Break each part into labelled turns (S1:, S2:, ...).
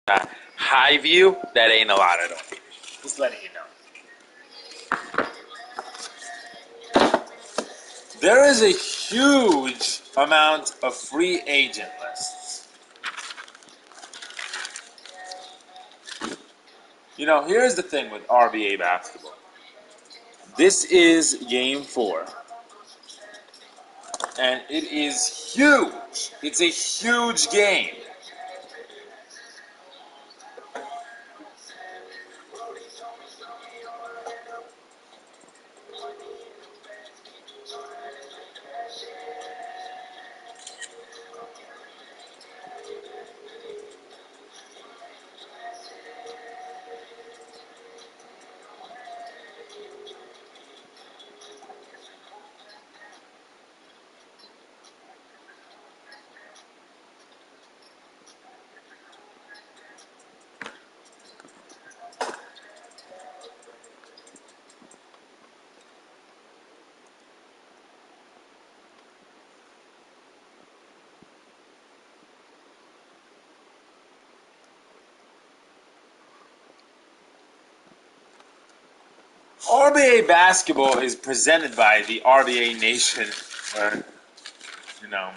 S1: high view, that ain't a lot at all. Just letting you know. There is a huge amount of free agent lists. You know, here's the thing with RBA basketball. This is game 4. And it is huge. It's a huge game. RBA basketball is presented by the RBA Nation, where, you know,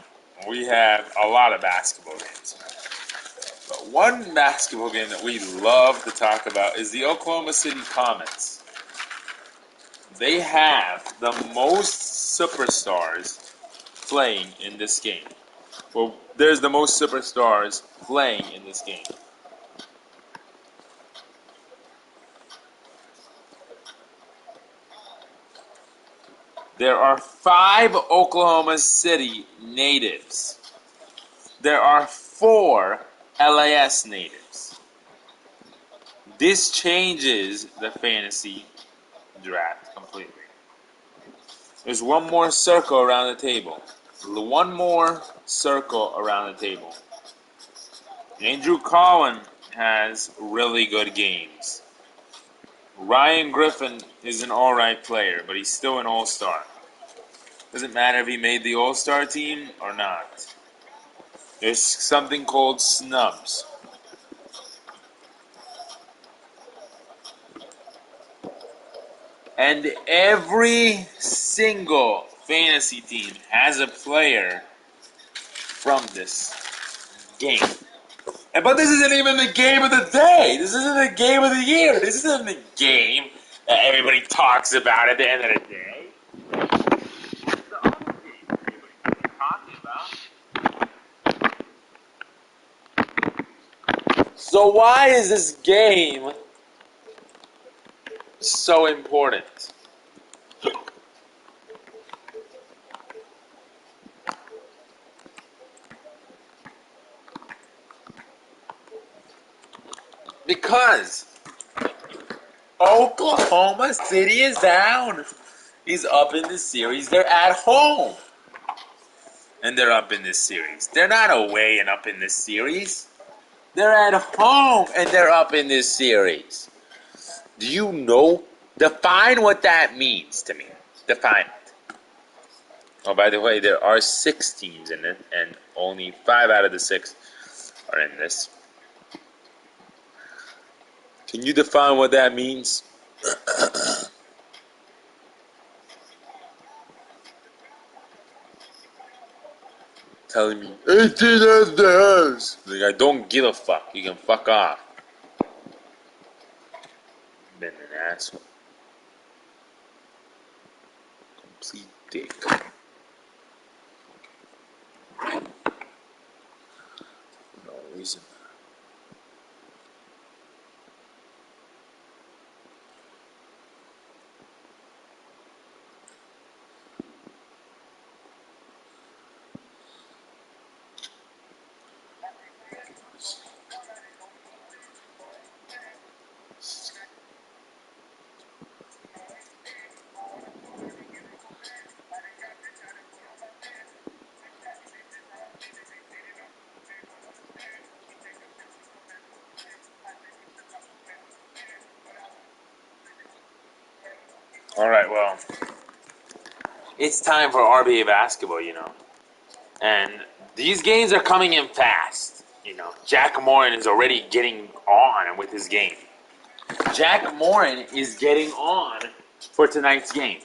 S1: we have a lot of basketball games. But one basketball game that we love to talk about is the Oklahoma City Comets. They have the most superstars playing in this game. Well, there's the most superstars playing in this game. There are 5 Oklahoma City natives. There are 4 LAS natives. This changes the fantasy draft completely. There's one more circle around the table. One more circle around the table. Andrew Collin has really good games. Ryan Griffin is an alright player, but he's still an all-star. Doesn't matter if he made the all-star team or not. There's something called snubs. And every single fantasy team has a player from this game. But this isn't even the game of the day. This isn't the game of the year. This isn't the game that everybody talks about at the end of the day. It's the other game everybody's talking about. So why is this game so important? Because Oklahoma City is down. He's up in this series. They're at home. And they're up in this series. They're not away and up in this series. They're at home and they're up in this series. Do you know? Define what that means to me. Define it. Oh, by the way, there are 6 teams in it, and only 5 out of the 6 are in this. Can you define what that means? Telling me 18 has the house. Like, I don't give a fuck. You can fuck off. Been an asshole. Complete dick. No reason. Alright, well, it's time for RBA basketball, you know. And these games are coming in fast. Jack Morin is already getting on with his game. Jack Morin is getting on for tonight's game.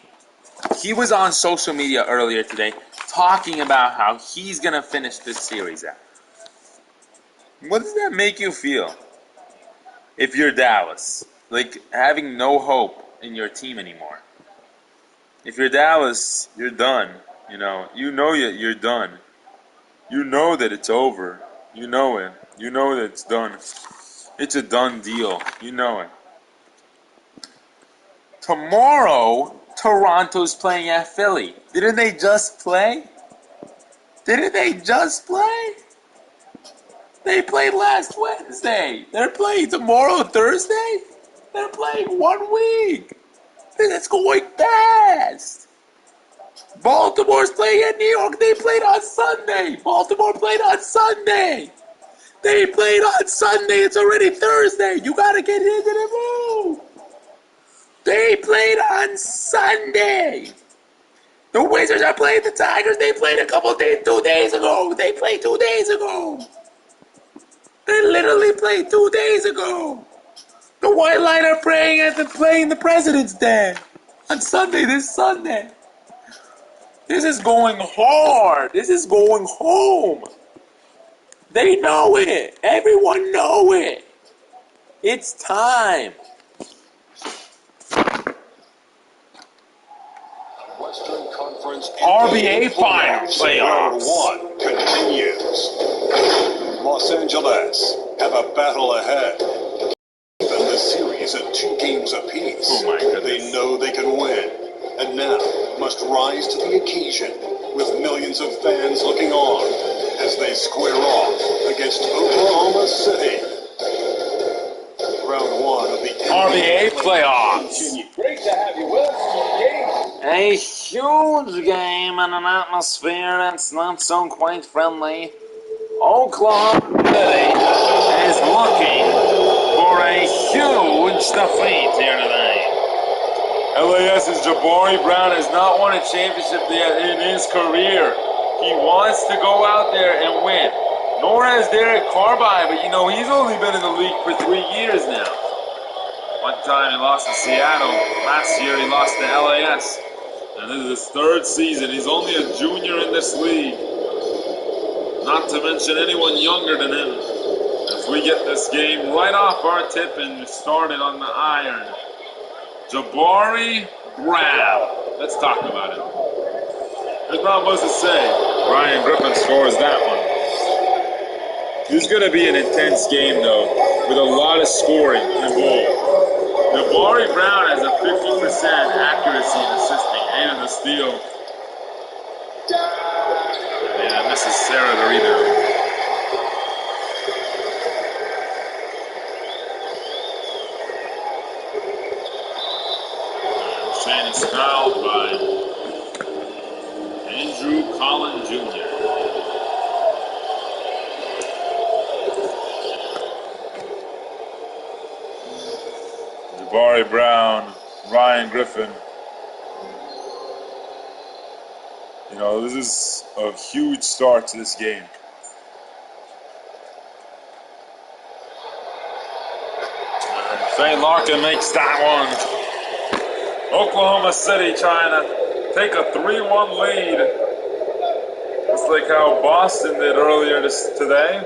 S1: He was on social media earlier today talking about how he's going to finish this series out. What does that make you feel if you're Dallas? Like having no hope in your team anymore. If you're Dallas, you're done. You know you're done. You know that it's over. You know it. You know that it's done. It's a done deal. You know it. Tomorrow, Toronto's playing at Philly. Didn't they just play? Didn't they just play? They played last Wednesday. They're playing tomorrow, Thursday? They're playing 1 week. It's going fast. Baltimore's playing at New York. They played on Sunday. Baltimore played on Sunday. They played on Sunday. It's already Thursday. You got to get into the move. They played on Sunday. The Wizards are playing the Tigers. They played 2 days ago. They played 2 days ago. They literally played 2 days ago. The White Line are playing the President's Day on Sunday, this Sunday. This is going hard. This is going home. They know it. Everyone know it. It's time.
S2: Western Conference
S1: RBA Finals Playoffs.
S2: Round 1 continues. Los Angeles have a battle ahead. And the series at 2 games apiece.
S1: Oh my goodness.
S2: They know they can win, and now must rise to the occasion with millions of fans looking on as they square off against Oklahoma City. Round 1 of the
S1: RBA Playoffs.
S2: Great to have you with us.
S1: A huge game and an atmosphere that's not so quite friendly. Oklahoma City is looking for a huge defeat here tonight. LAS's Jabari Brown has not won a championship yet in his career. He wants to go out there and win. Nor has Derek Carby, but he's only been in the league for 3 years now. One time he lost to Seattle. Last year he lost to LAS. And this is his 3rd season. He's only a junior in this league. Not to mention anyone younger than him. As we get this game right off our tip and started on the iron. Jabari Brown. Let's talk about him. There's not much to say. Ryan Griffin scores that one. This is going to be an intense game, though, with a lot of scoring involved. Jabari Brown has a 50% accuracy in assisting and the steal. Yeah, misses Sarah the rebound. Shane is fouled by Andrew Collin Jr. Jabari Brown, Ryan Griffin. This is a huge start to this game. Shane Larkin makes that one. Oklahoma City trying to take a 3-1 lead. Just like how Boston did earlier today.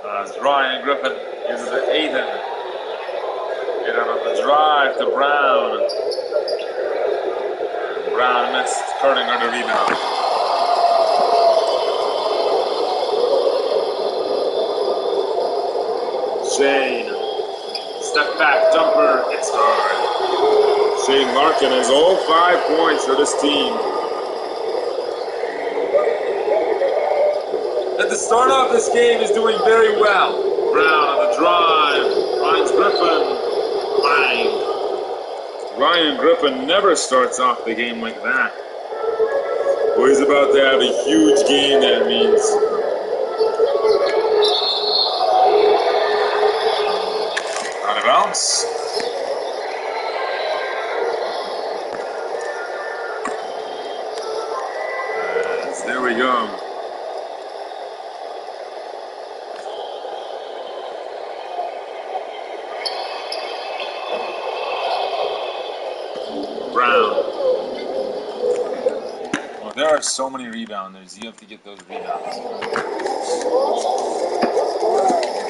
S1: As Ryan Griffin uses it to Aiden. Aiden on the drive to Brown. Brown missed, Kurtinger the rebound. Shane, step back jumper, it's hard. Shane Larkin has all 5 points for this team. At the start of this game is doing very well. Brown on the drive, finds Griffin. Ryan Griffin never starts off the game like that. Well, he's about to have a huge game, that means. Out of bounds. There we go. Brown. Well, there are so many rebounders. You have to get those rebounds.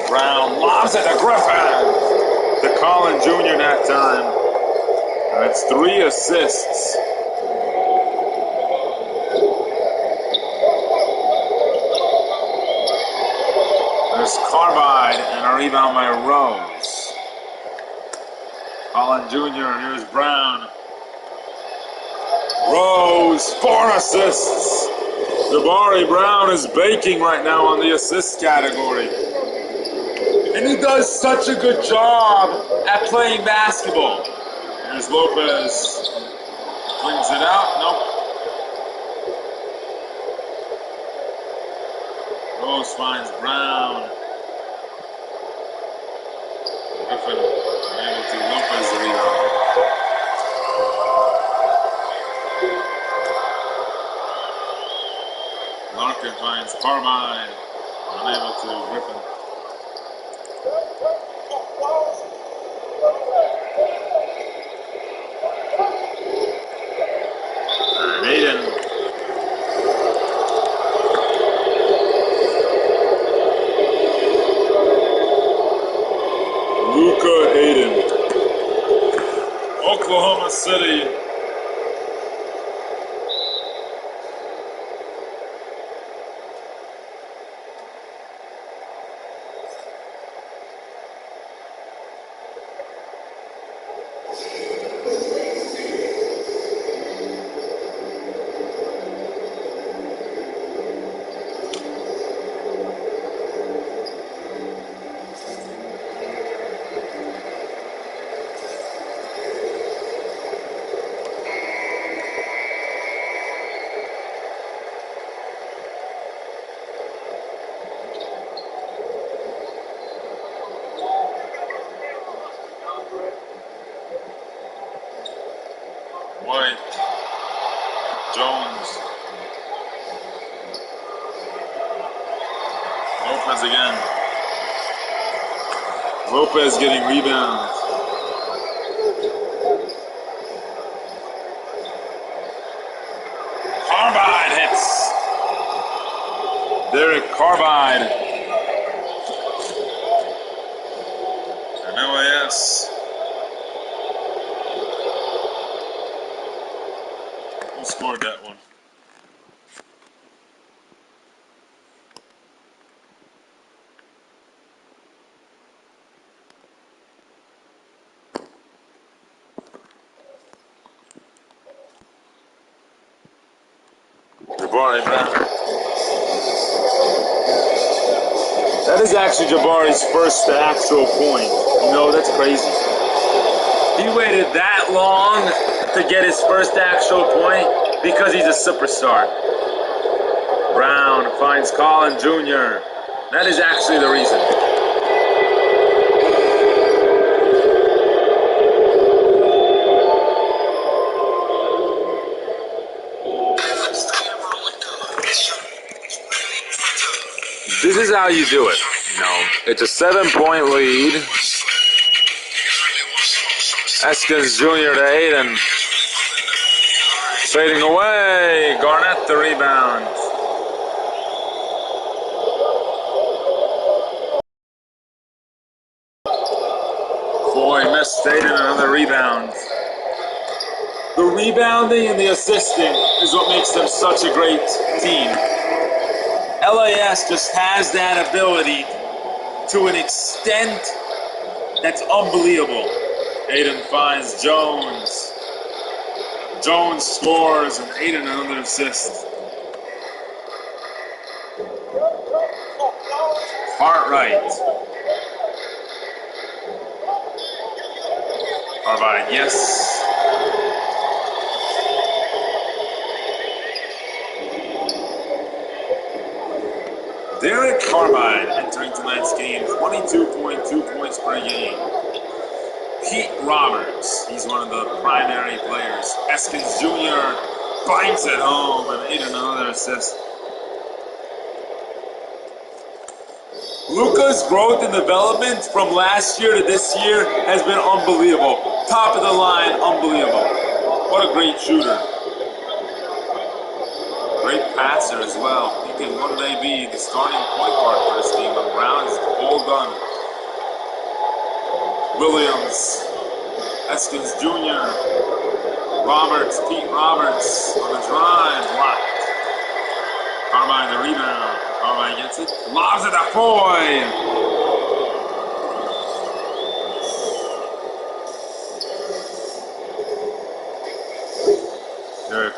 S1: Brown lobs it to Griffin. To Colin Jr. that time. And that's 3 assists. There's Carbide and a rebound by Rose. Colin Jr. Here's Brown. Rose, 4 assists. Jabari Brown is baking right now on the assist category. And he does such a good job at playing basketball. Here's Lopez. Flings it out. Nope. Rose finds Brown. Griffin able to Lopez the rebound. Larkin finds Carbide. Unable to Griffin. And Aiden. Luka Aiden. Oklahoma City. White, Jones, Lopez again. Lopez getting rebounds. Carbide hits. Derek Carbide. And LAS. Who scored that one? Jabari Brown. That is actually Jabari's first actual point. You know, that's crazy. He waited that long to get his first actual point because he's a superstar. Brown finds Colin Jr. That is actually the reason. This is how you do it. You know, it's a 7-point lead. Eskins Jr. to Aiden. Fading away. Garnett the rebound. Boy, missed Aiden another rebound. The rebounding and the assisting is what makes them such a great team. LAS just has that ability to an extent that's unbelievable. Aiden finds Jones. Jones scores and Aiden another assist. Cartwright. Carbide, yes. Derek Carbide entering tonight's game, 22.2 points per game. Pete Roberts, he's one of the primary players. Eskins Jr. finds it home and Aiden another assist. Luka's growth and development from last year to this year has been unbelievable. Top of the line, unbelievable. What a great shooter. Great passer as well. He can one day be the starting point guard for this team when Brown is all done. Williams, Eskins Jr., Pete Roberts on the drive, blocked. Carmine the rebound. Carmine gets it, lobs it to Foy.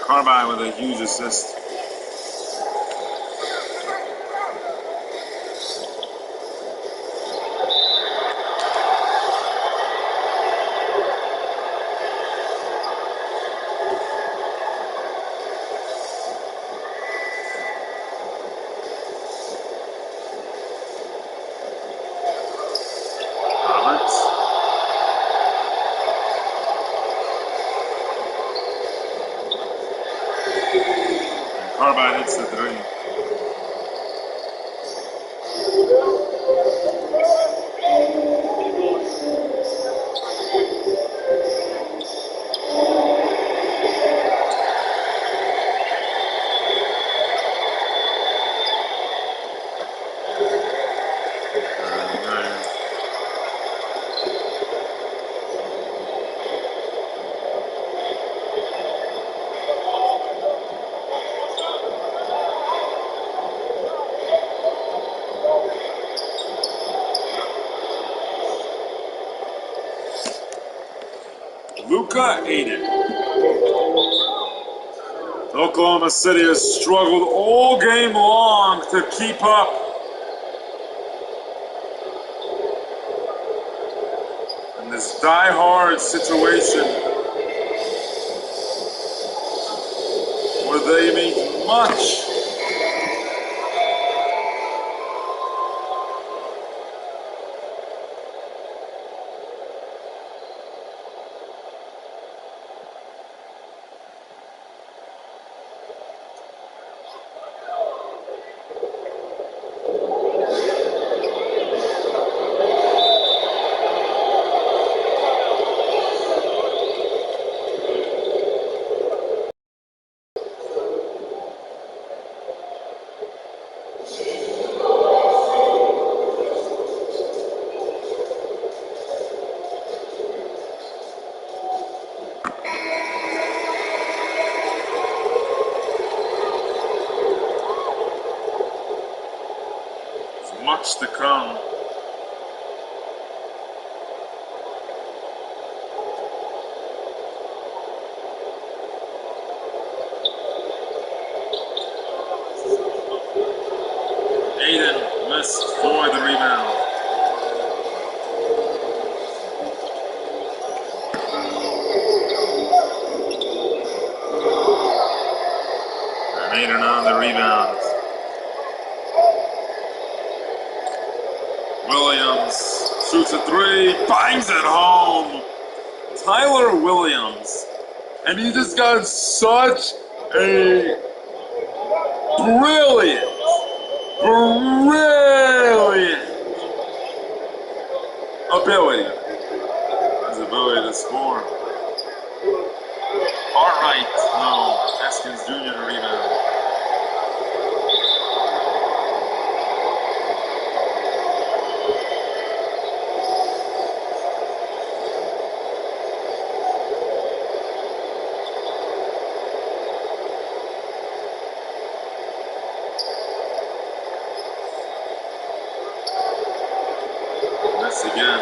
S1: Carmine with a huge assist. Carbine hits the three. Luka Aiden. Oklahoma City has struggled all game long to keep up. In this die-hard situation where they make much to come. Aiden missed for the rebound. And Aiden on the rebound. Williams shoots a three, bangs it home. Tyler Williams. And he just got such a brilliant ability. His ability to score. Cartwright, no, Eskins Jr. to rebound. Again.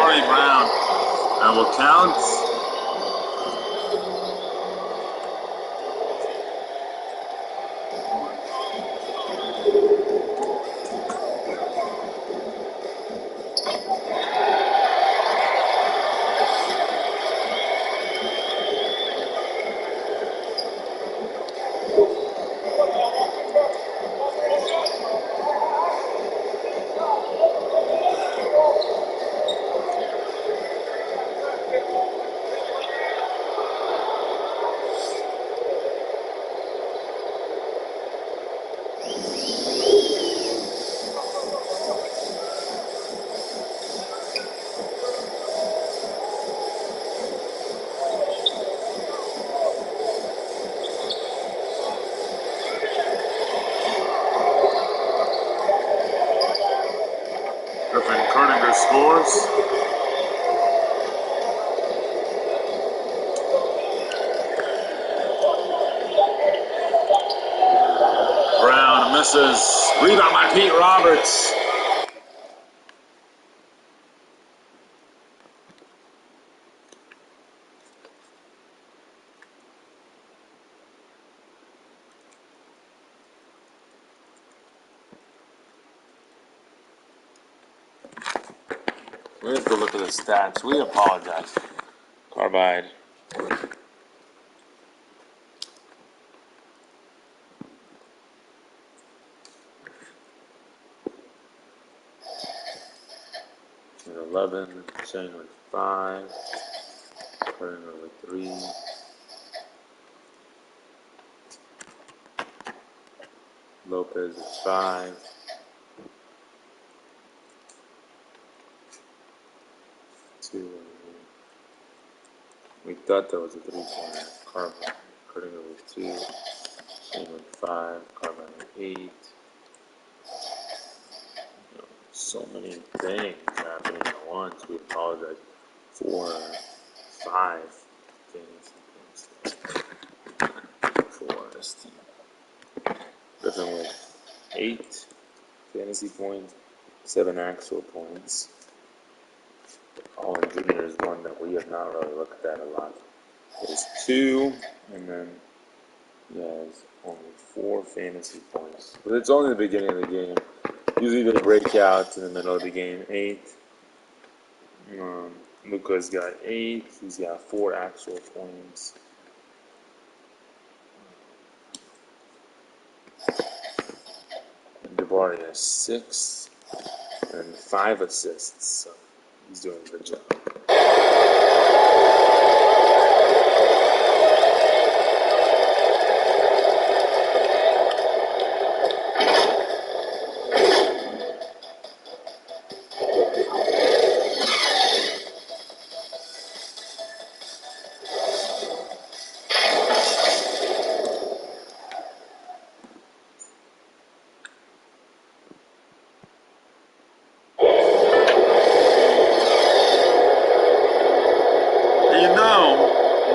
S1: Jabari Brown. That will count. Griffin Kerninger scores. Brown misses. Rebound by Pete Roberts. We have to look at the stats. We apologize. Carbide. With 11, Shane with 5, Kerninger with 3, Lopez with 5, two. We thought that was a 3-pointer. Carbide. Kerninger with 2, Shane with 5, Carbide with 8. So many things happening at once. We apologize. 4, 5 fantasy points for this team. Griffin with 8 fantasy points, 7 actual points. Colin Jr. is one that we have not really looked at a lot. There's 2, and then he has only 4 fantasy points. But it's only the beginning of the game. Usually they break out in the middle of the game. 8. Luka's got 8. He's got 4 actual points. And Jabari has 6 and 5 assists. So he's doing a good job.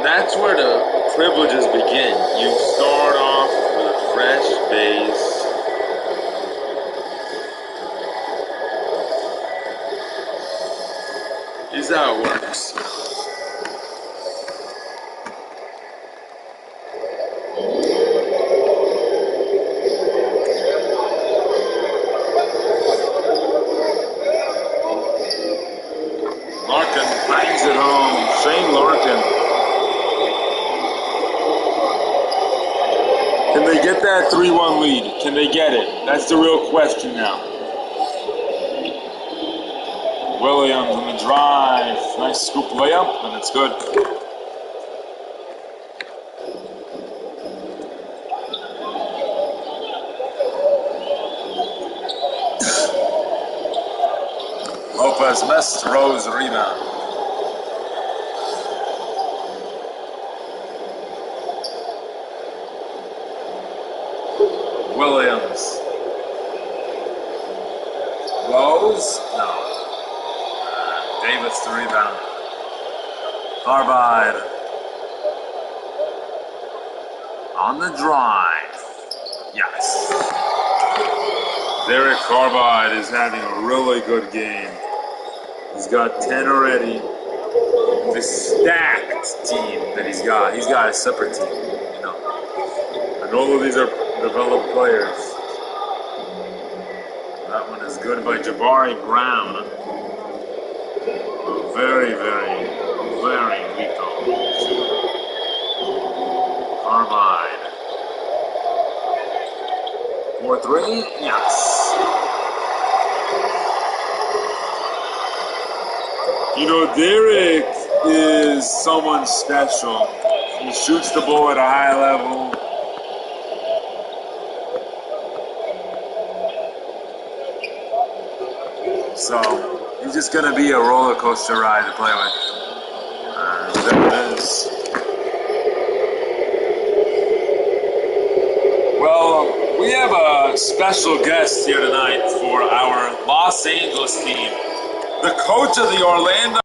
S1: That's where the privileges begin. You start off with a fresh base. This is how it works. Larkin bangs it home. Shane Larkin. Can they get that 3-1 lead? Can they get it? That's the real question now. Williams on the drive. Nice scoop layup, and it's good. Lopez missed. Rose rebound. Williams. Rose? No. Davis the rebound. Carbide. On the drive. Yes. Derek Carbide is having a really good game. He's got 10 already. The stacked team that he's got. He's got a separate team, you know. And all of these are developed players. That one is good by Jabari Brown. Very, very, very lethal. Carmine. 4-3? Yes. You know, Derek is someone special. He shoots the ball at a high level. So, he's just going to be a roller coaster ride to play with. There it is. Well, we have a special guest here tonight for our Los Angeles team. The coach of the Orlando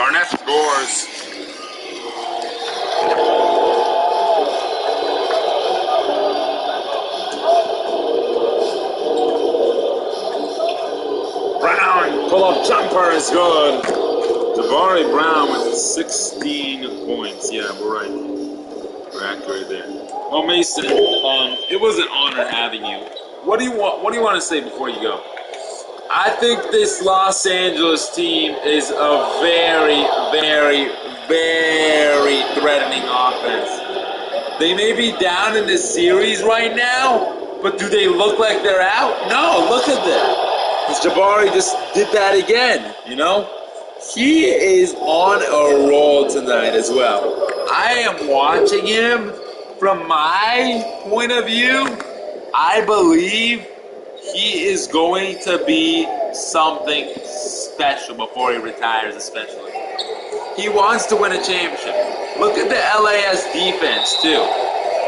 S1: Barnett scores. Brown, pull-up jumper is good. Jabari Brown with 16 points. Yeah, we're right. We're accurate there. Well, Mason, it was an honor having you. What do you want to say before you go? I think this Los Angeles team is a very, very, very threatening offense. They may be down in this series right now, but do they look like they're out? No, look at them. Because Jabari just did that again, you know? He is on a roll tonight as well. I am watching him from my point of view. I believe he is going to be something special before he retires, especially. He wants to win a championship. Look at the LAS defense, too.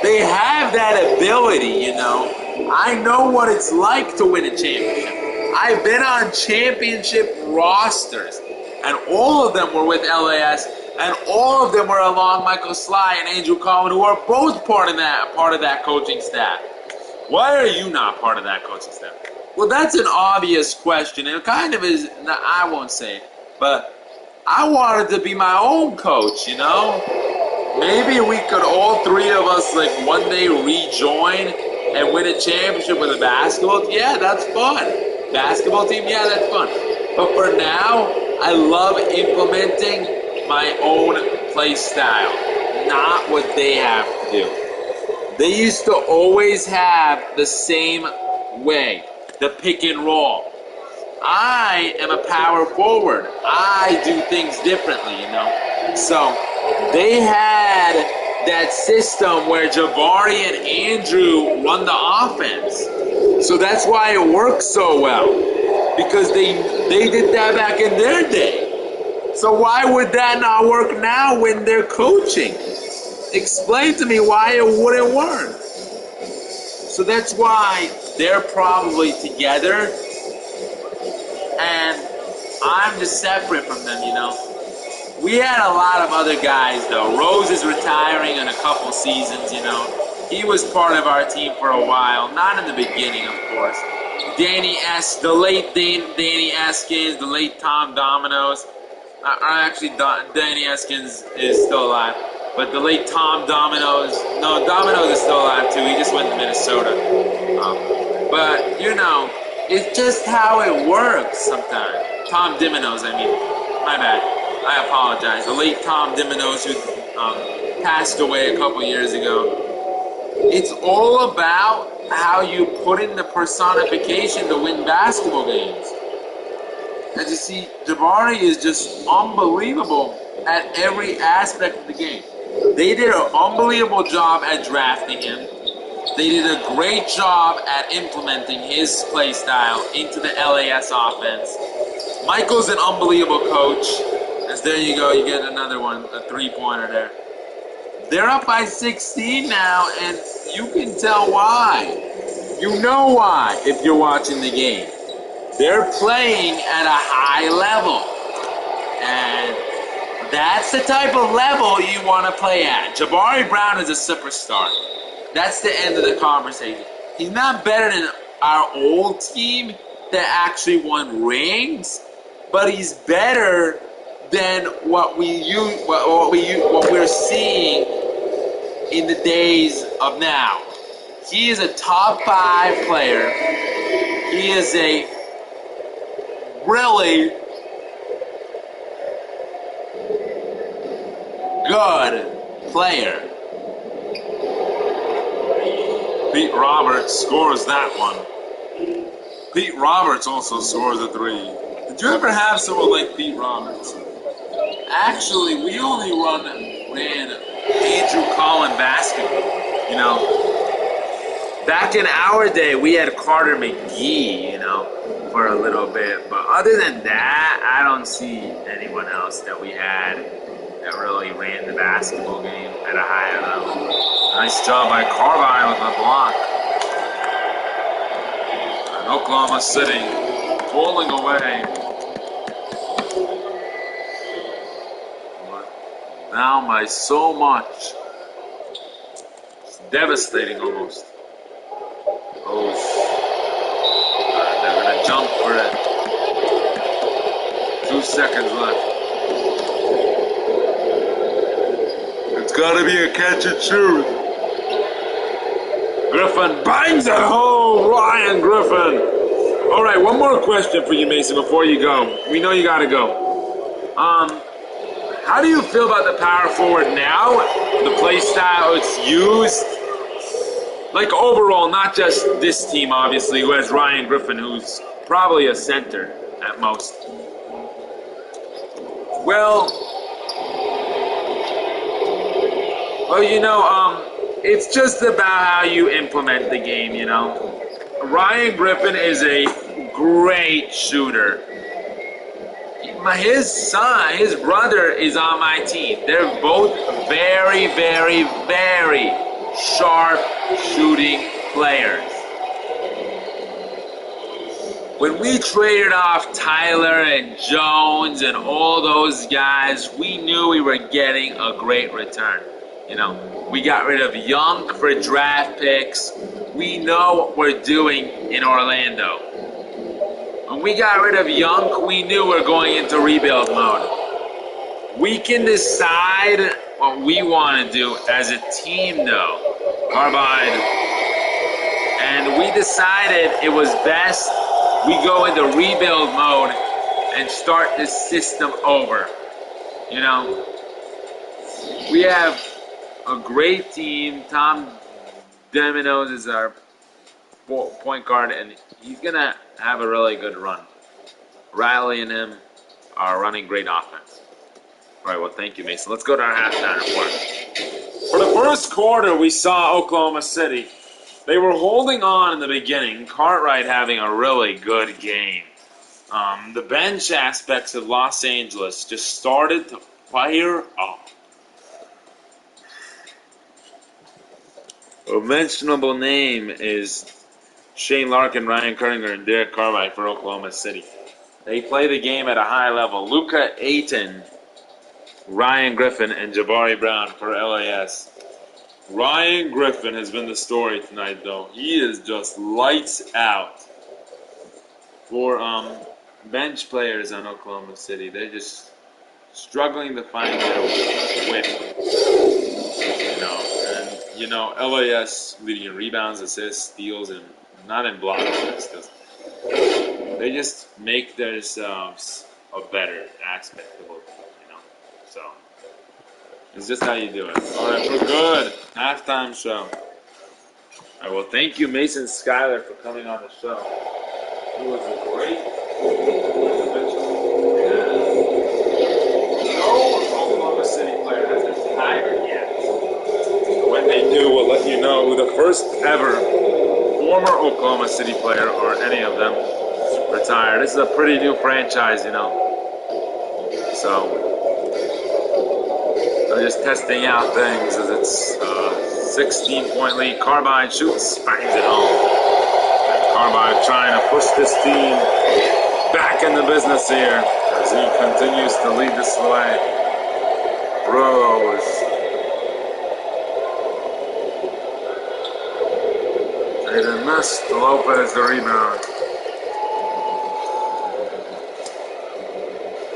S1: They have that ability, you know. I know what it's like to win a championship. I've been on championship rosters, and all of them were with LAS, and all of them were along Michael Sly and Andrew Cohen, who are both part of that coaching staff. Why are you not part of that coaching staff? Well, that's an obvious question. It kind of is. I won't say it, but I wanted to be my own coach, you know? Maybe we could, all three of us, like, one day rejoin and win a championship with a basketball team. Yeah, that's fun. Basketball team, yeah, that's fun. But for now, I love implementing my own play style, not what they have to do. They used to always have the same way, the pick and roll. I am a power forward. I do things differently, you know. So they had that system where Jabari and Andrew run the offense. So that's why it works so well. Because they did that back in their day. So why would that not work now when they're coaching? Explain to me why it wouldn't work. So that's why they're probably together, and I'm just separate from them, you know. We had a lot of other guys, though. Rose is retiring in a couple seasons, you know. He was part of our team for a while, not in the beginning, of course. The late Danny Eskins, the late Tom Dominoes. Actually, Danny Eskins is still alive. But the late Tom Dominoes, no, Dominoes is still alive too. He just went to Minnesota. But, you know, it's just how it works sometimes. Tom Dominoes, I mean. My bad. I apologize. The late Tom Dominoes, who passed away a couple years ago. It's all about how you put in the personification to win basketball games. As you see, Jabari is just unbelievable at every aspect of the game. They did an unbelievable job at drafting him. They did a great job at implementing his play style into the LAS offense. Michael's an unbelievable coach. As there you go, you get another one, a three-pointer there. They're up by 16 now, and you can tell why. You know why if you're watching the game. They're playing at a high level. And that's the type of level you want to play at. Jabari Brown is a superstar. That's the end of the conversation. He's not better than our old team that actually won rings, but he's better than what we're seeing in the days of now. He is a top 5 player. He is a really good player. Pete Roberts scores that one. Pete Roberts also scores a 3. Did you ever have someone like Pete Roberts? Actually, we only ran Andrew Collin basketball, you know. Back in our day, we had Carter McGee, you know, for a little bit. But other than that, I don't see anyone else that we had that really ran the basketball game at a higher level. Nice job by Carbine with the block. And Oklahoma City pulling away. Down by so much. It's devastating almost. Oh, they're gonna jump for it. 2 seconds left. It's gotta be a catch and shoot. Griffin bangs it home. Ryan Griffin. All right, one more question for you, Mason, before you go. We know you gotta go. How do you feel about the power forward now? The play style it's used? Like overall, not just this team, obviously, who has Ryan Griffin, who's probably a center at most. Well, it's just about how you implement the game, Ryan Griffin is a great shooter. His brother is on my team. They're both very, very, very sharp shooting players. When we traded off Tyler and Jones and all those guys, we knew we were getting a great return. We got rid of Young for draft picks. We know what we're doing in Orlando. When we got rid of Young, we knew we were going into rebuild mode. We can decide what we want to do as a team, though, Carbide. And we decided it was best we go into rebuild mode and start this system over. We have a great team. Tom Domino's is our point guard, and he's going to have a really good run. Riley and him are running great offense. All right, well, thank you, Mason. Let's go to our halftime report. For the first quarter, we saw Oklahoma City. They were holding on in the beginning. Cartwright having a really good game. The bench aspects of Los Angeles just started to fire up. A mentionable name is Shane Larkin, Ryan Kerringer, and Derek Cartwright for Oklahoma City. They play the game at a high level. Luka Ayton, Ryan Griffin, and Jabari Brown for LAS. Ryan Griffin has been the story tonight, though. He is just lights out. For bench players on Oklahoma City, they're just struggling to find their whip. LAS leading in rebounds, assists, steals, and not in blocks. They just make themselves a better aspect of it, So, it's just how you do it. All right, we're good. Halftime show. All right, well, thank you, Mason Schuyler, for coming on the show. He was a great no Oklahoma City player has retired yet. When they do, we'll let you know who the first ever former Oklahoma City player or any of them retired. This is a pretty new franchise, So, they're just testing out things as it's 16-point lead. Carbide shoots, bangs it home. Carbide trying to push this team back in the business here as he continues to lead this way. Rose. Aiden missed. Lopez the rebound.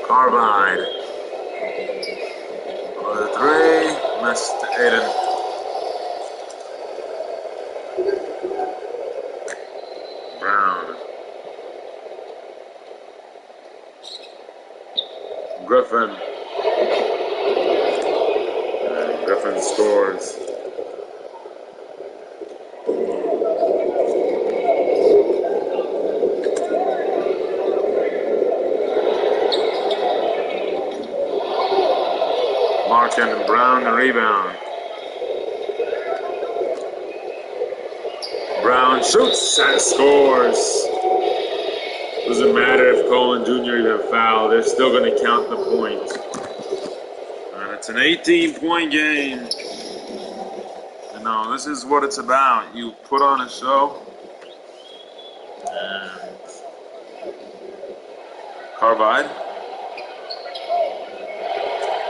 S1: Carbide. For the three. Missed Aiden. Brown. Griffin. And Griffin scores. Larkin and Brown the rebound. Brown shoots and scores. Doesn't matter if Colin Jr. even fouled, they're still going to count the point. And it's an 18-point game. This is what it's about. You put on a show, and Carbide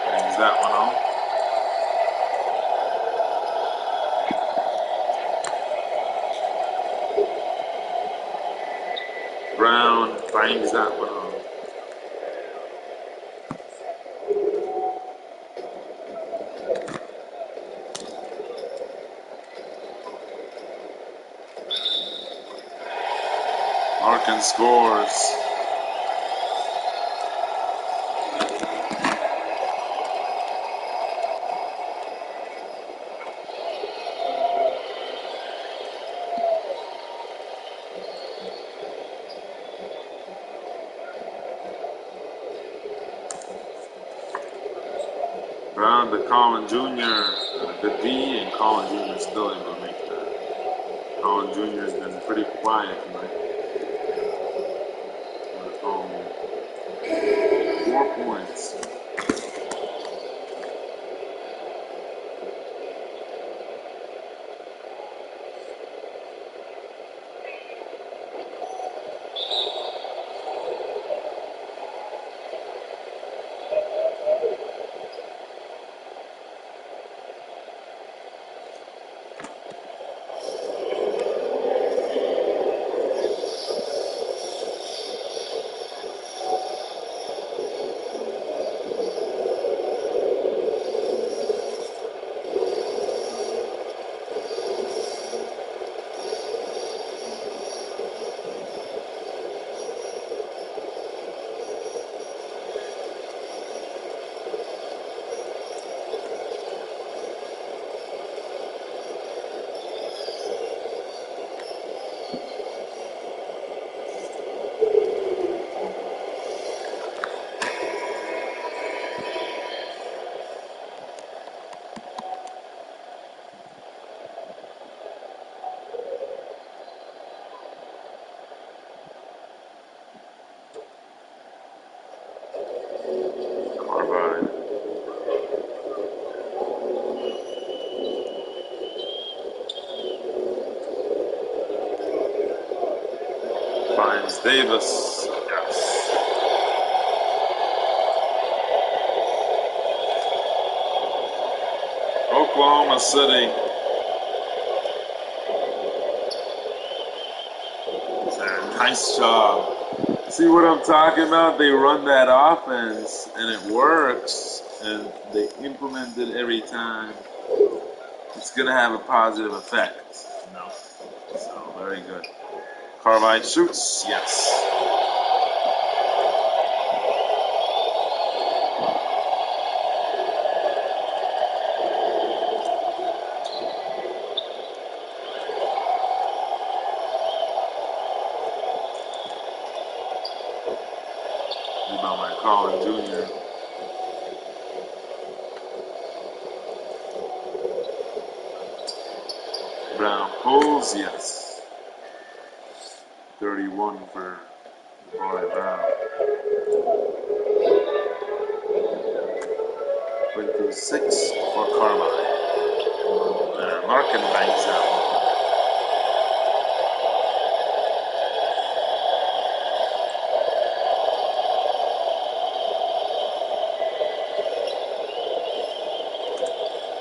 S1: brings that one home. Bangs that one on. Larkin scores. Brown to Colin Jr. The D, and Colin Jr. still able to make that. Colin Jr. has been pretty quiet tonight. 4 points. Finds Davis. Yes. Oklahoma City. Nice job. See what I'm talking about? They run that offense and it works, and they implement it every time. It's going to have a positive effect. No. So, very good. Carvine shoots. Yes. Rebound by Colin Jr. Brown pulls. Yes. 31 for Boy Brown. 26 for Carmine. Larkin bangs out.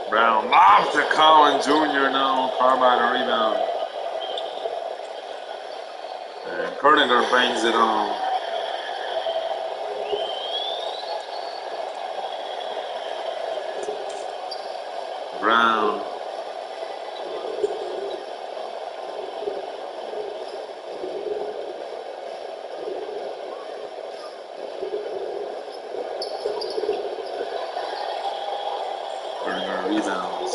S1: Brown lob to Colin Jr. No. Carmine a rebound. And Kerninger bangs it home. Brown. Kerninger rebounds.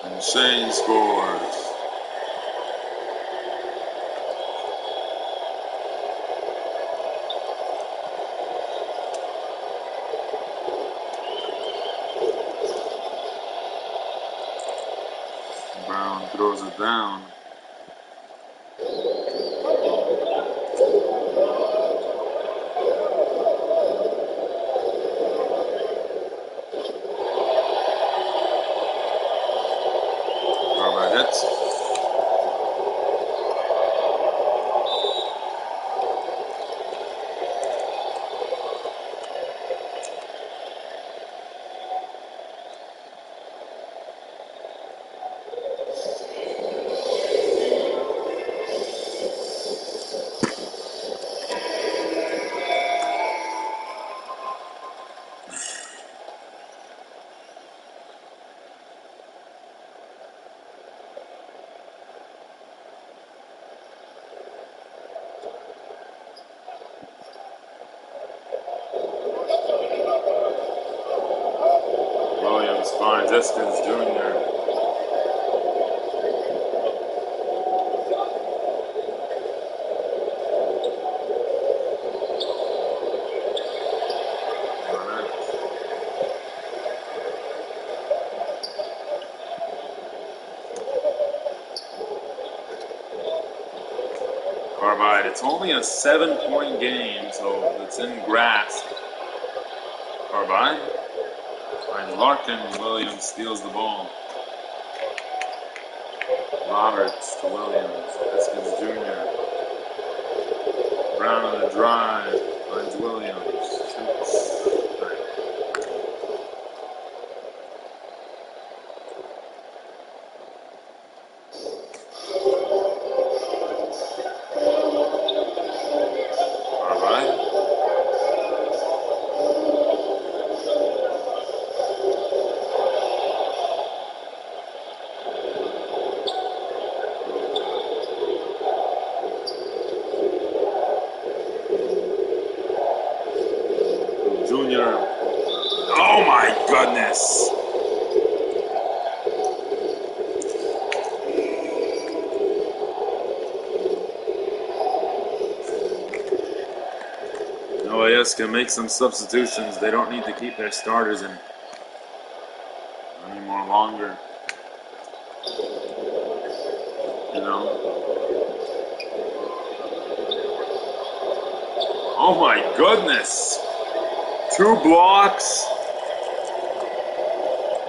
S1: And Shane scores. Brown throws it down. Carver hits. Pistons Jr. Carbide. It's only a 7-point game, so it's in grasp. Carbide finds Larkin. Williams steals the ball. Roberts to Williams. Pistons Jr. Brown on the drive. Finds Williams. Shoots. Junior. Oh my goodness. LAS can make some substitutions. They don't need to keep their starters in any more longer. You know? Oh my goodness. 2 blocks,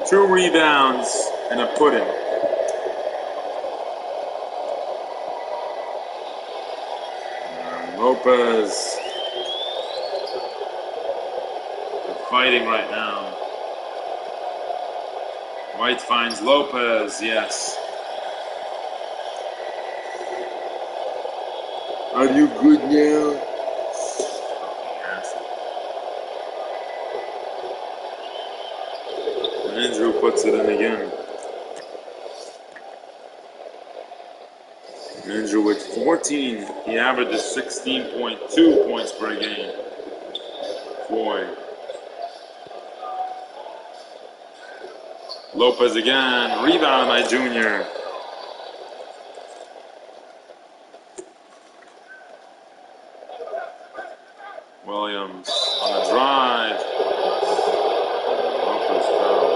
S1: 2 rebounds, and a pudding. Lopez. They're fighting right now. White finds Lopez, yes. Are you good now? Andrew puts it in again. Andrew with 14. He averages 16.2 points per game. Floyd. Lopez again. Rebound by Junior. Williams on the drive. Lopez fouls.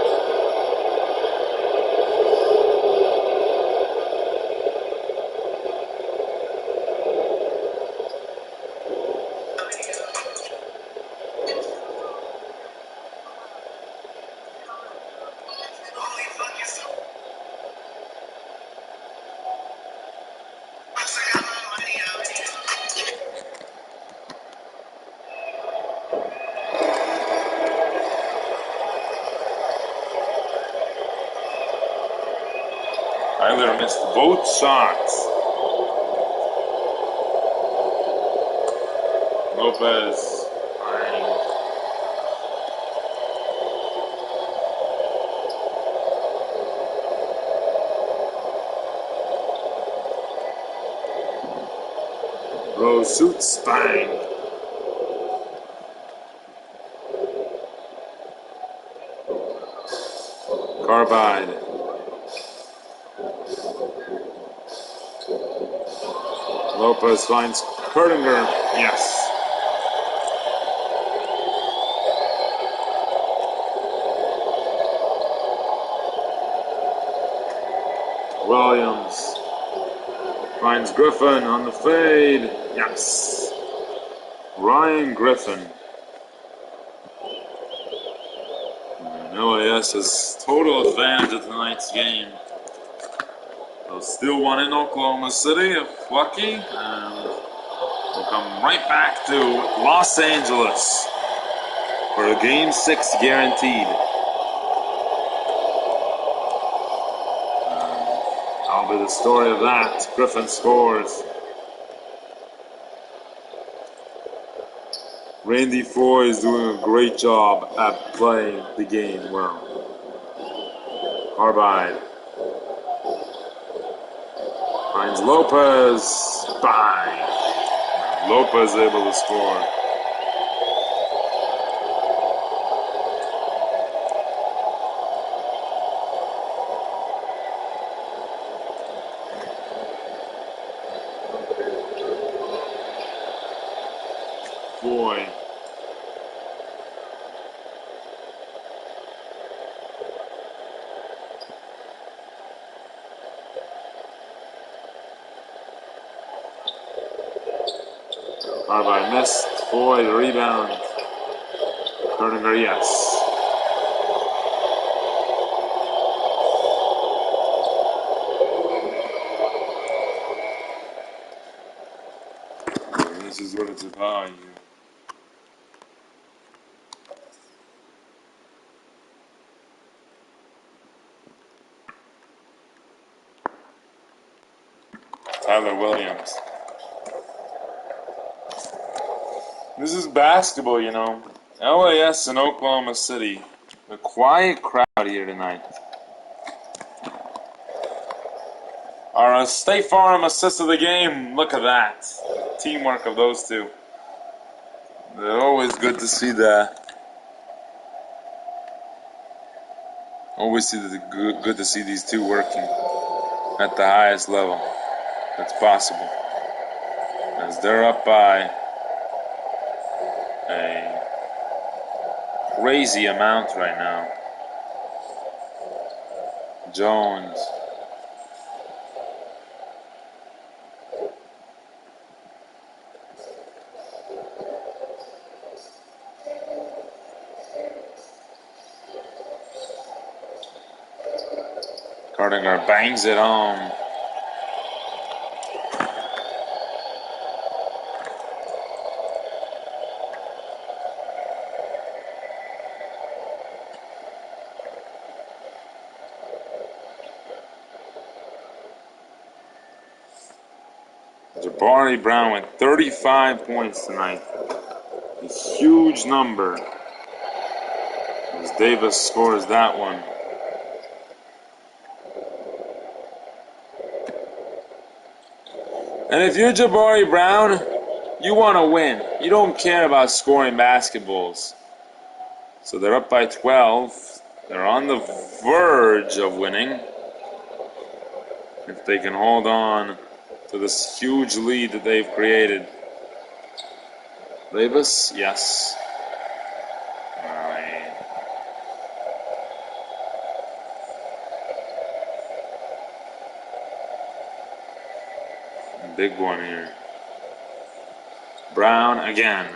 S1: Tyler missed both shots. Lopez. Rose shoots, bang. Carbide. Lopez finds Kurtinger. Yes. Williams finds Griffin on the fade. Yes. Ryan Griffin. LAS has total advantage of tonight's game. They'll still won in Oklahoma City if lucky. And we'll come right back to Los Angeles for a Game 6 guaranteed. That'll be the story of that. Griffin scores. Randy Foy is doing a great job at playing the game well. Carbide finds Lopez. Bang! Lopez able to score. boy. Rba missed. Boy, the rebound. Kerninger, yes. This is what it's about here. Tyler Williams. This is basketball, you know. LAS in Oklahoma City. A quiet crowd here tonight. Our State Farm assist of the game. Look at that. Teamwork of those two. They're always good to see that. Always good to see these two working at the highest level that's possible. As they're up by a crazy amount right now. Jones. Kerninger bangs it home. Jabari Brown with 35 points tonight. A huge number. As Davis scores that one. And if you're Jabari Brown, you want to win. You don't care about scoring basketballs. So they're up by 12. They're on the verge of winning. If they can hold on to this huge lead that they've created. Davis, yes. Big one here. Brown again.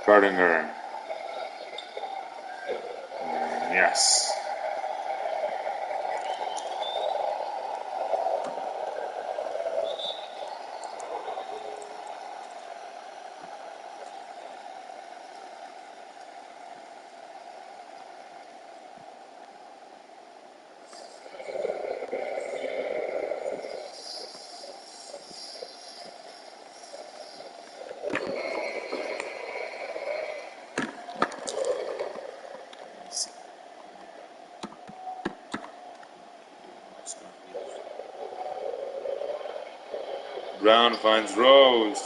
S1: Kerninger. Yes. Brown finds Rose.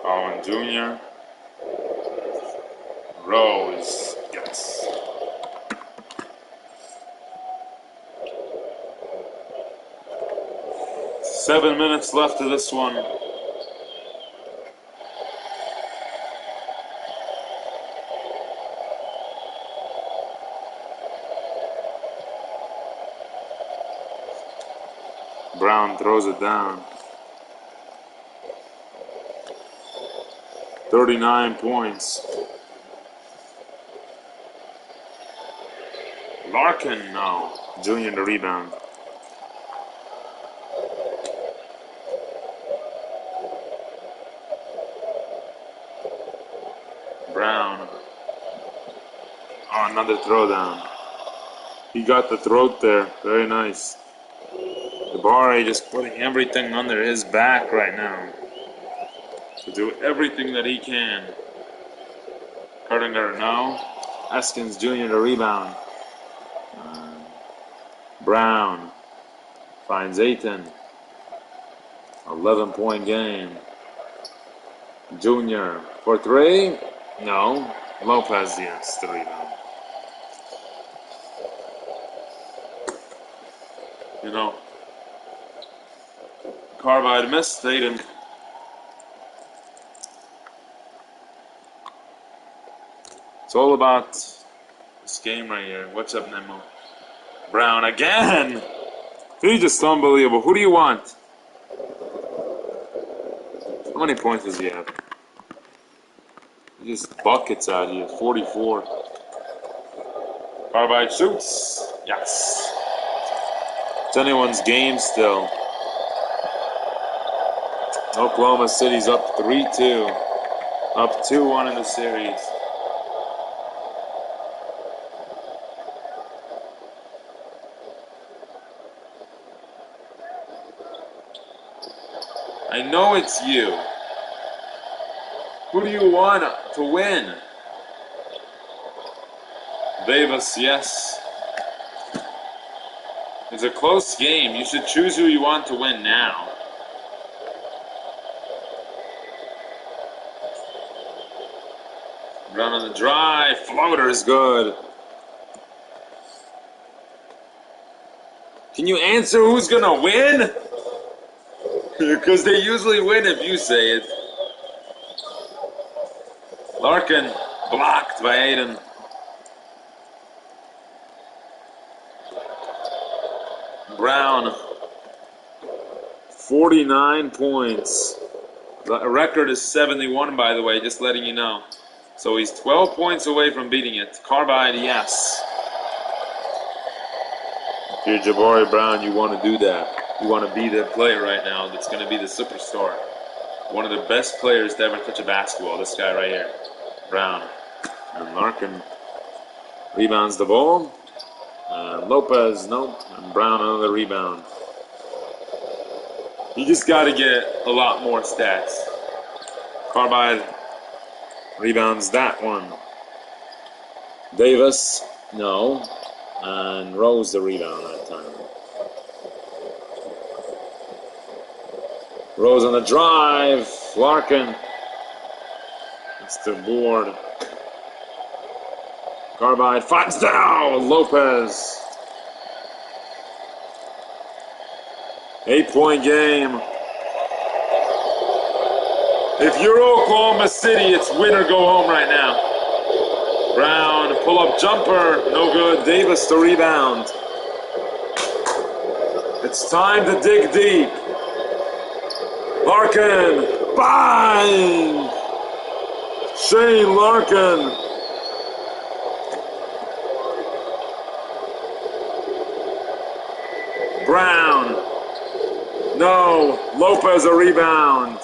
S1: Owen Jr. Rose. Yes. Seven minutes left of this one. Brown throws it down. 39 points. Larkin, no. Junior the rebound. Brown. Oh, another throwdown. He got the throat there. Very nice. Jabari just putting everything under his back right now to do everything that he can Cardinger, no. Eskins Jr. to rebound. Brown finds Aiton. 11-point game. Junior for three. No. Lopez, yes, the rebound. You know, Carbide missed. Aiton. It's all about this game right here. What's up, Nemo? Brown again. He's just unbelievable. Who do you want? How many points does he have? He just buckets out here. 44. Carbide shoots. Yes. It's anyone's game still. Oklahoma City's up 3-2. Up 2-1 in the series. I know it's you. Who do you want to win? Davis, yes. It's a close game. You should choose who you want to win now. Brown on the drive. Floater is good. Can you answer who's going to win? Because they usually win if you say it. Larkin blocked by Aiton. Brown, 49 points. The record is 71, by the way, just letting you know. So he's 12 points away from beating it. Carbide, yes. If you're Jabari Brown, you want to do that. You want to be the player right now that's going to be the superstar. One of the best players to ever touch a basketball, this guy right here. Brown. And Larkin rebounds the ball. Lopez, nope. And Brown, another rebound. You just got to get a lot more stats. Carbide rebounds that one. Davis, no. And Rose the rebound that time. Rose on the drive. Larkin. It's the board. Carbide finds down. Lopez. 8-point game. If you're Oklahoma City, it's win or go home right now. Brown, pull-up jumper, no good. Davis the rebound. It's time to dig deep. Larkin, bang! Shane Larkin. Brown, no. Lopez a rebound.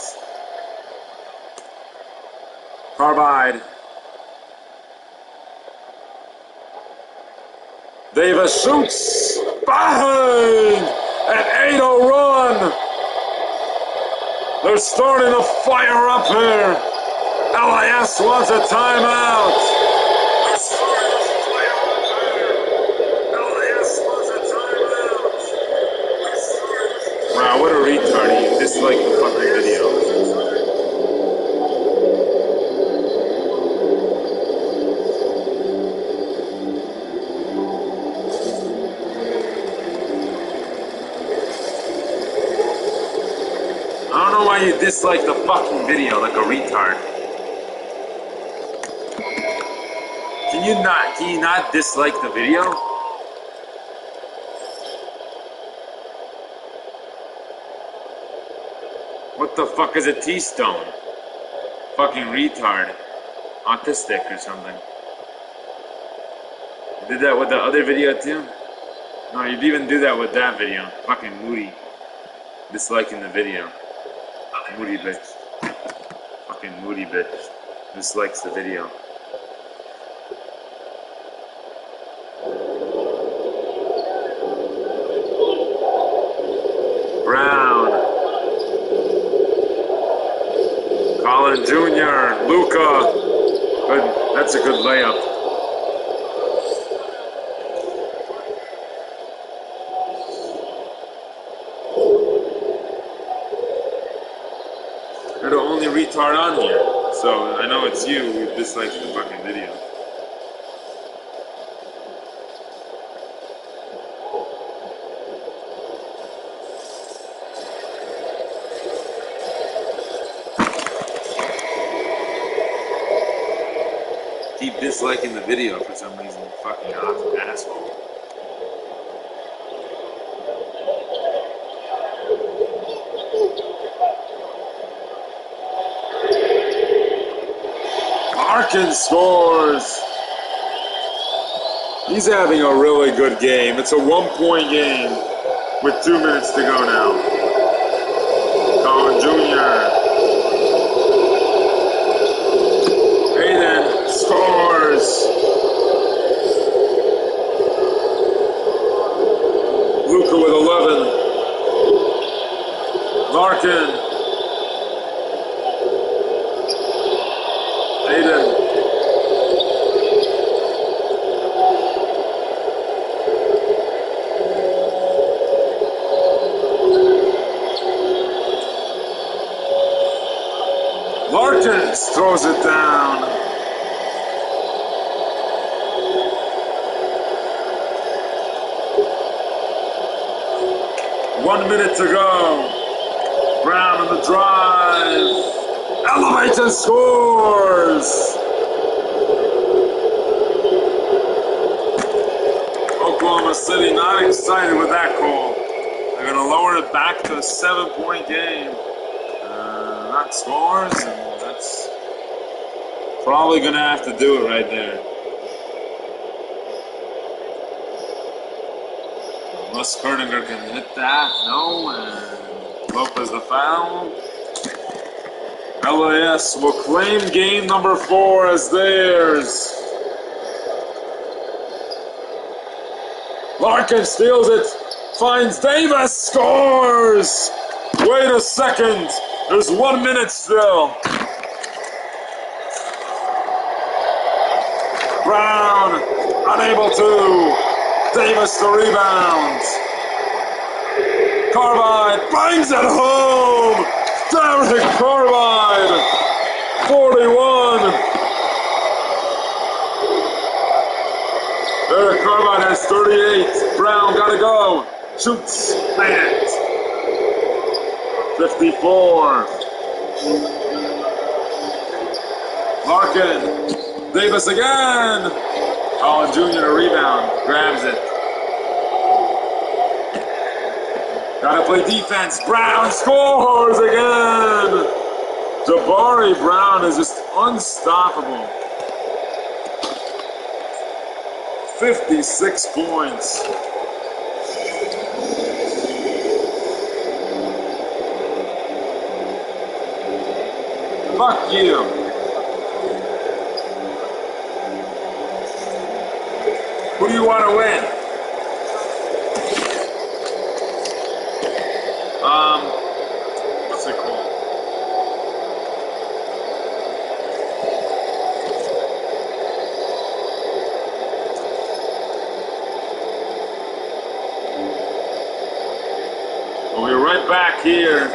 S1: Carbide. Davis shoots. Bang! An 8-0 run. They're starting to fire up here. LIS wants a timeout. They're starting to fire up here. LIS wants a timeout. Wow, what a retard. He disliked the fucking video. I don't know why you dislike the fucking video like a retard. Can you not dislike the video? What the fuck is a T-stone? Fucking retard. Autistic or something. You did that with the other video too? No, you'd even do that with that video. Fucking moody. Disliking the video. Moody bitch. Fucking moody bitch. Dislikes the video. Brown. Colin Jr. Luca. Good. That's a good layup. You're the only retard on here, so I know it's you who dislikes the fucking video. Keep disliking the video for some reason, you fucking asshole. Larkin scores! He's having a really good game. It's a 1-point game with 2 minutes to go now. Colin Jr. Hayden scores! Luka with 11. Larkin. Hayden. Larkin throws it down. One minute to go. Brown on the drive. Elevates and scores. Oklahoma City not excited with that call. They're going to lower it back to a 7-point game. That scores, and that's probably going to have to do it right there. Unless Kerniger can hit that. No, and Lopez the foul. LAS will claim game number 4 as theirs. Larkin steals it, finds Davis, scores! Wait a second, there's 1 minute still. Brown, unable to. Davis the rebound. Carbide bangs it home! Derek Carbide, 41. Derek Carbide has 38. Brown gotta go. Shoots. Lands. 54. Larkin. Davis again. Colin Jr. to rebound. Grabs it. Gotta play defense. Brown scores again. Jabari Brown is just unstoppable. 56 points. Fuck you. Who do you want to win? What's it called? We'll be right back here.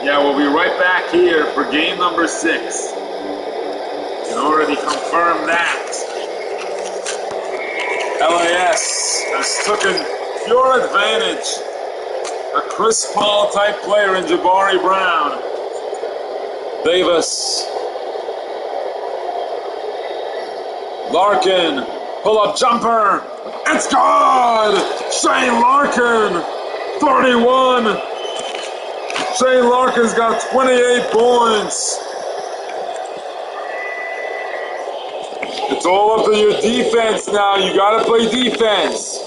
S1: We'll be right back here for game number 6. You can already confirm that. LAS has taken pure advantage. A Chris Paul type player in Jabari Brown. Davis. Larkin. Pull up jumper. It's good! Shane Larkin. 31. Shane Larkin's got 28 points. It's all up to your defense now. You gotta play defense.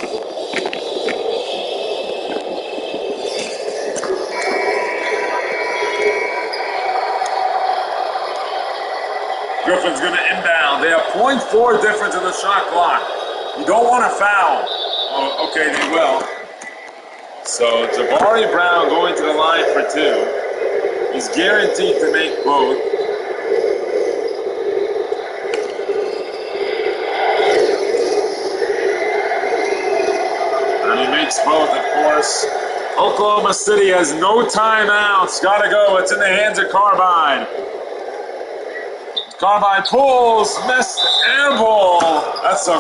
S1: Griffin's going to inbound. They have 0.4 difference in the shot clock. You don't want to foul. Oh, okay, they will. So Jabari Brown going to the line for 2. He's guaranteed to make both. course. Oklahoma City has no timeouts. Gotta go. It's in the hands of Carbine. Carbine pulls, missed, air ball. That's a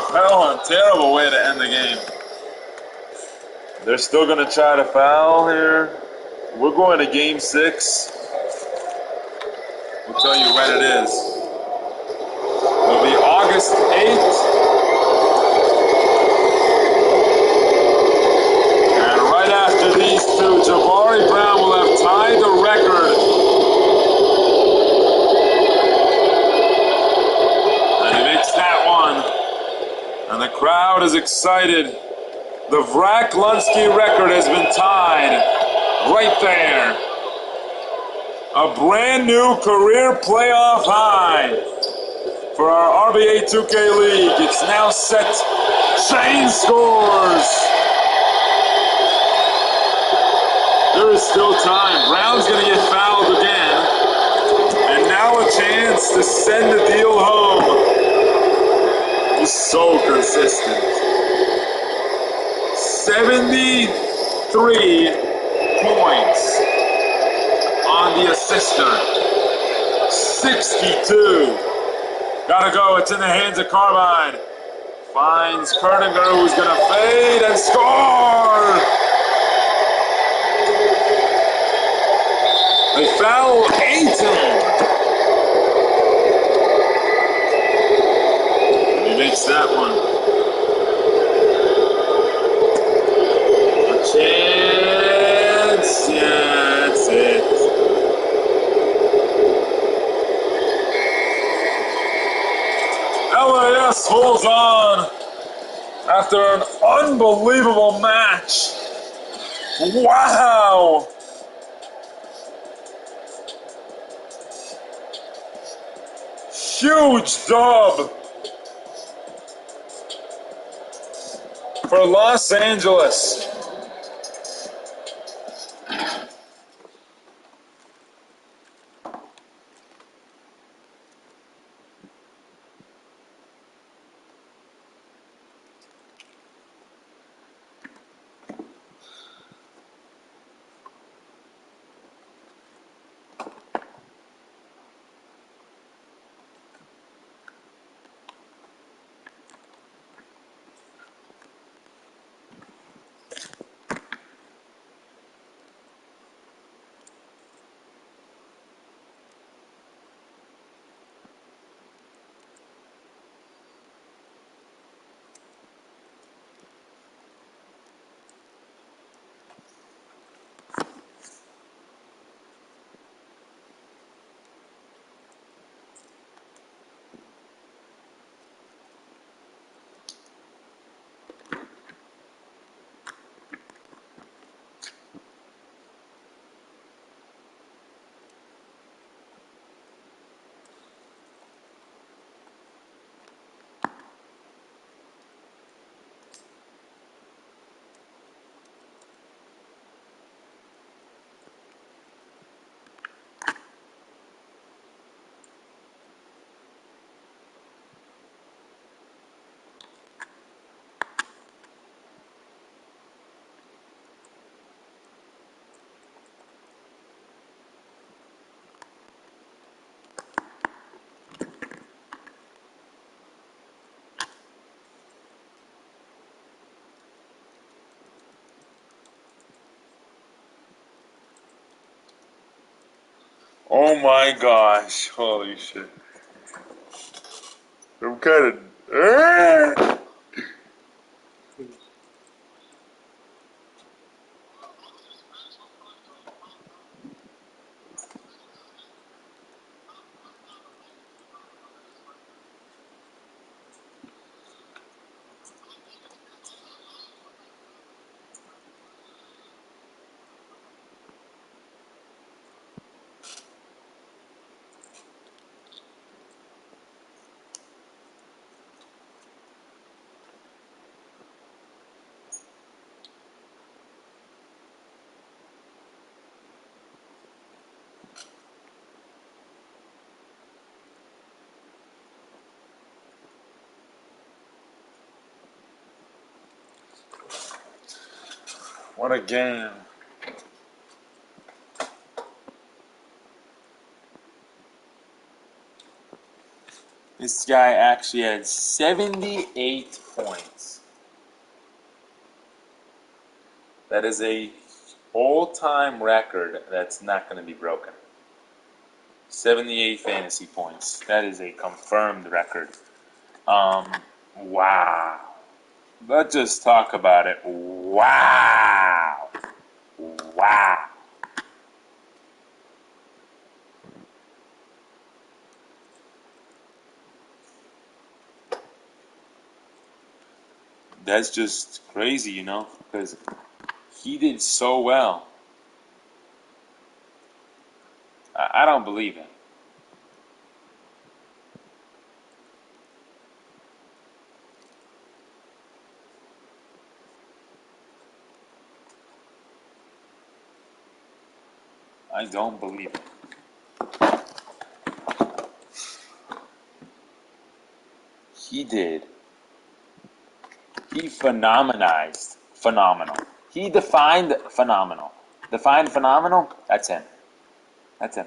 S1: terrible way to end the game. They're still going to try to foul here. We're going to game 6. We'll tell you when it is. It'll be August 8th. And right after these two, Jabari Brown will have tied the record. And he makes that one. And the crowd is excited. The Vrack-Lunsky record has been tied right there. A brand new career playoff high for our RBA 2K League. It's now set. Chain scores. There is still time. Brown's going to get fouled again. And now a chance to send the deal home. He's so consistent. 73 points on the assister. 62. Gotta go. It's in the hands of Carbine. Finds Kerninger, who's gonna fade and score. They foul Ayton. And he makes that one. Chance, yeah, that's it. LAS holds on after an unbelievable match. Wow! Huge dub for Los Angeles. Oh my gosh. Holy shit. I'm kind of... What a game. This guy actually had 78 points. That is a all-time record that's not going to be broken. 78 fantasy points. That is a confirmed record. Wow. Let's just talk about it. Wow. Wow. That's just crazy, you know, because he did so well. I don't believe it. I don't believe it. He did. He phenomenized. Phenomenal. He defined phenomenal. Defined phenomenal? That's him. That's him.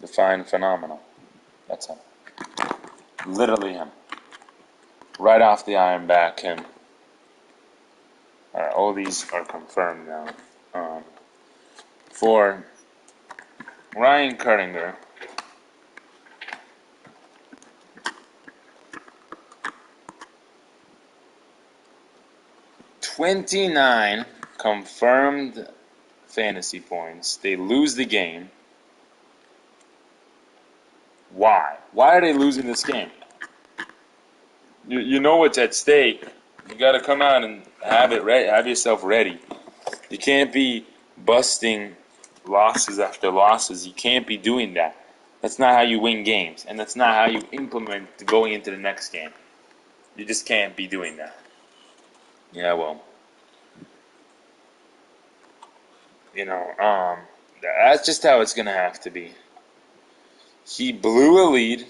S1: Defined phenomenal. That's him. Literally him. Right off the iron back, him. Alright, all these are confirmed now. For Ryan Kurdinger, 29 confirmed fantasy points. They lose the game. Why? Why are they losing this game? You know what's at stake. You got to come out and have it ready. Have yourself ready. You can't be busting losses after losses. You can't be doing that. That's not how you win games, and that's not how you implement going into the next game. You just can't be doing that. Yeah, well, you know, that's just how it's gonna have to be. He blew a lead.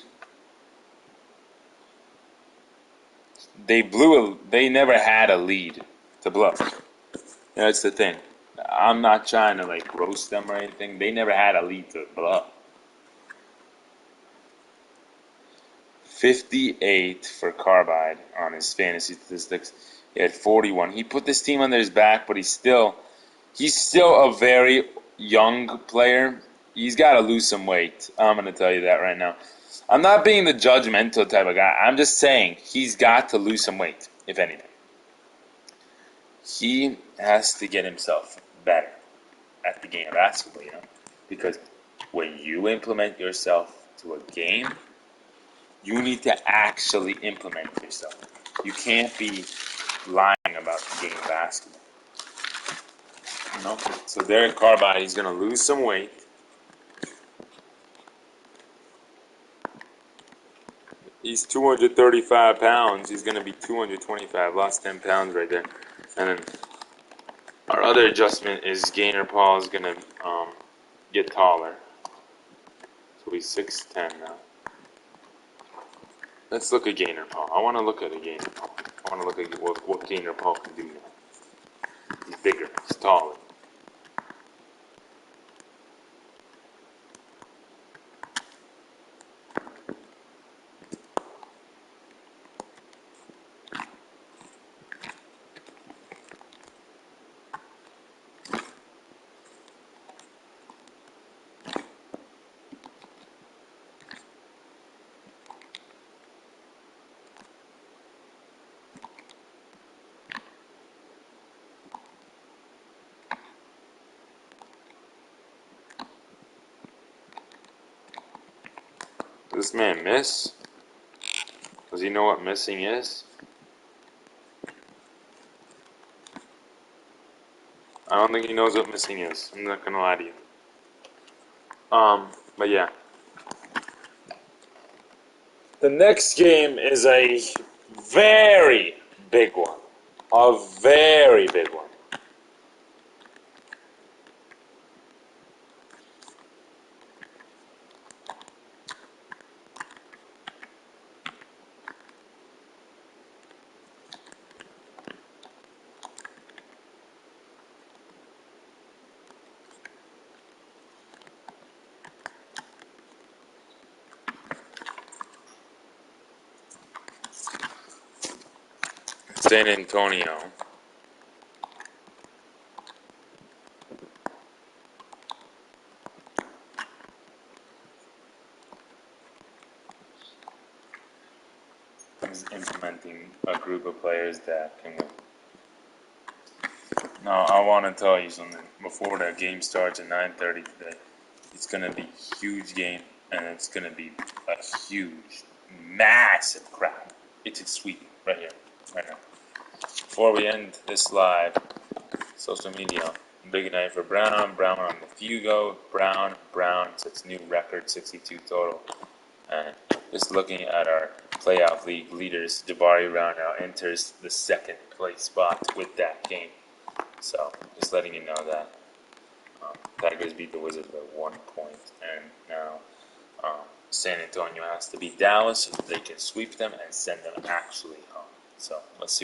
S1: They never had a lead to blow. That's the thing. I'm not trying to like roast them or anything. They never had a lead to blow. 58 for Carbide on his fantasy statistics. He had 41. He put this team under his back, but he's still a very young player. He's got to lose some weight. I'm going to tell you that right now. I'm not being the judgmental type of guy. I'm just saying he's got to lose some weight, if anything. He has to get himself better at the game of basketball, you know? Because when you implement yourself to a game, you need to actually implement yourself. You can't be lying about the game of basketball. You know? So Derek Carbide, he's going to lose some weight. He's 235 pounds. He's going to be 225. Lost 10 pounds right there. And then our other adjustment is Gainer Paul is going to get taller. So he's 6'10 now. Let's look at Gainer Paul. I want to look at a Gainer Paul. I want to look at what Gainer Paul can do now. He's bigger. He's taller. Does this man miss? Does he know what missing is? I don't think he knows what missing is. I'm not gonna lie to you. But yeah. The next game is a very big one. A very big one. San Antonio is implementing a group of players that can win. Now, I want to tell you something. Before the game starts at 9:30 today, it's going to be a huge game, and it's going to be a huge, massive crowd. It's a sweep right here, right now. Before we end this live, social media, big night for Brown. Brown on the Fugo. Brown sets new record, 62 total. And just looking at our playoff league leaders, Jabari Brown now enters the second place spot with that game. So, just letting you know that Tigers beat the Wizards by 1 point, and now San Antonio has to beat Dallas so that they can sweep them and send them actually home. So, let's see.